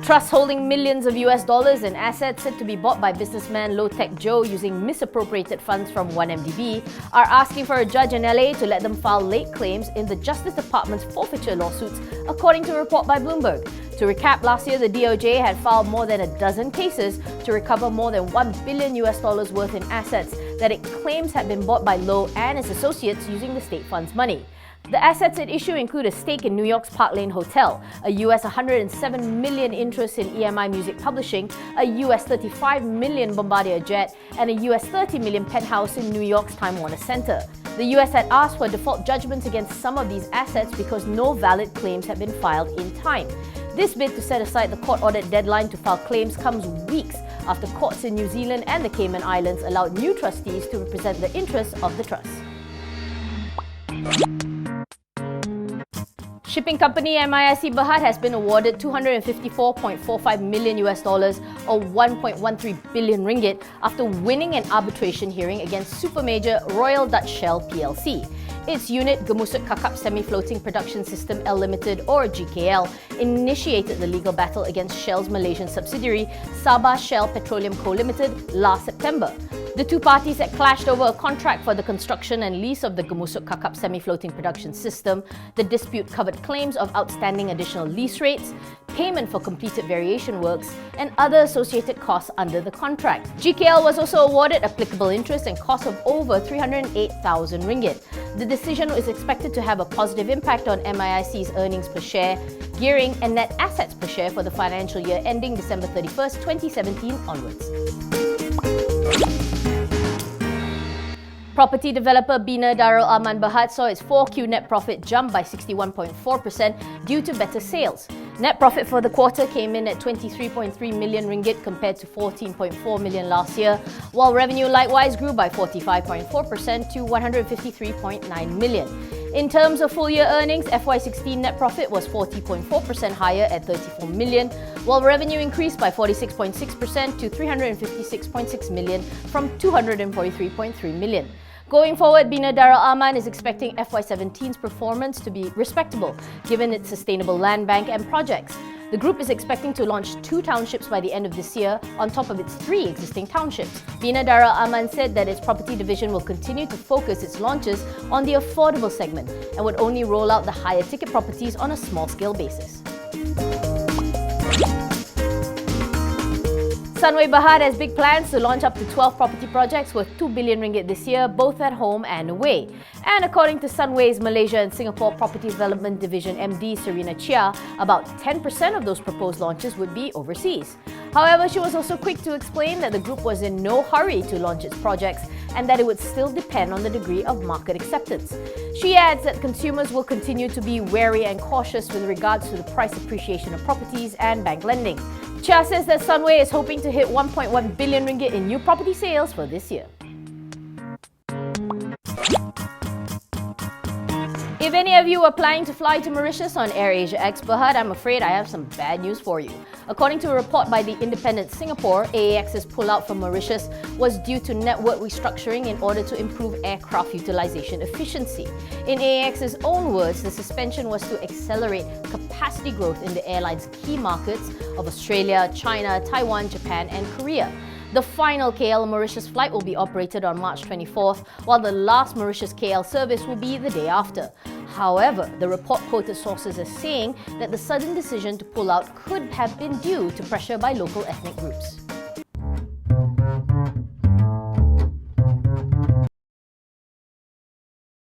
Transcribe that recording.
Trusts holding millions of US dollars in assets said to be bought by businessman low-tech Jho using misappropriated funds from 1MDB are asking for a judge in LA to let them file late claims in the Justice Department's forfeiture lawsuits, according to a report by Bloomberg. To recap, last year the DOJ had filed more than a dozen cases to recover more than $1 billion worth in assets that it claims had been bought by Low and his associates using the state fund's money. The assets at issue include a stake in New York's Park Lane Hotel, a US $107 million interest in EMI Music Publishing, a US $35 million Bombardier jet, and a US $30 million penthouse in New York's Time Warner Center. The US had asked for default judgments against some of these assets because no valid claims had been filed in time. This bid to set aside the court-ordered deadline to file claims comes weeks after courts in New Zealand and the Cayman Islands allowed new trustees to represent the interests of the trust. Shipping company MISC Berhad has been awarded $254.45 million or 1.13 billion ringgit after winning an arbitration hearing against supermajor Royal Dutch Shell plc. Its unit, Gemusut Kakap Semi-Floating Production System L Limited or GKL, initiated the legal battle against Shell's Malaysian subsidiary Sabah Shell Petroleum Co Limited last September. The two parties had clashed over a contract for the construction and lease of the Gemusut Kakap Semi-Floating Production System. The dispute covered claims of outstanding additional lease rates, payment for completed variation works, and other associated costs under the contract. GKL was also awarded applicable interest and costs of over 308,000 ringgit. The decision is expected to have a positive impact on MISC's earnings per share, gearing, and net assets per share for the financial year ending December 31st, 2017 onwards. Property developer BNadera Berhad saw its 4Q net profit jump by 61.4% due to better sales. Net profit for the quarter came in at 23.3 million ringgit compared to 14.4 million last year, while revenue likewise grew by 45.4% to 153.9 million. In terms of full-year earnings, FY16 net profit was 40.4% higher at 34 million, while revenue increased by 46.6% to 356.6 million from 243.3 million. Going forward, BNadera is expecting FY17's performance to be respectable, given its sustainable land bank and projects. The group is expecting to launch 2 townships by the end of this year, on top of its 3 existing townships. BNadera said that its property division will continue to focus its launches on the affordable segment and would only roll out the higher ticket properties on a small-scale basis. Sunway Berhad has big plans to launch up to 12 property projects worth 2 billion ringgit this year, both at home and away. And according to Sunway's Malaysia and Singapore Property Development Division MD Serena Chia, about 10% of those proposed launches would be overseas. However, she was also quick to explain that the group was in no hurry to launch its projects and that it would still depend on the degree of market acceptance. She adds that consumers will continue to be wary and cautious with regards to the price appreciation of properties and bank lending. Chia says that Sunway is hoping to hit 1.1 billion ringgit in new property sales for this year. If any of you are planning to fly to Mauritius on AirAsia X Berhad, I'm afraid I have some bad news for you. According to a report by the Independent Singapore, AAX's pullout from Mauritius was due to network restructuring in order to improve aircraft utilization efficiency. In AAX's own words, the suspension was to accelerate capacity growth in the airline's key markets of Australia, China, Taiwan, Japan, and Korea. The final KL Mauritius flight will be operated on March 24th, while the last Mauritius KL service will be the day after. However, the report quoted sources as saying that the sudden decision to pull out could have been due to pressure by local ethnic groups.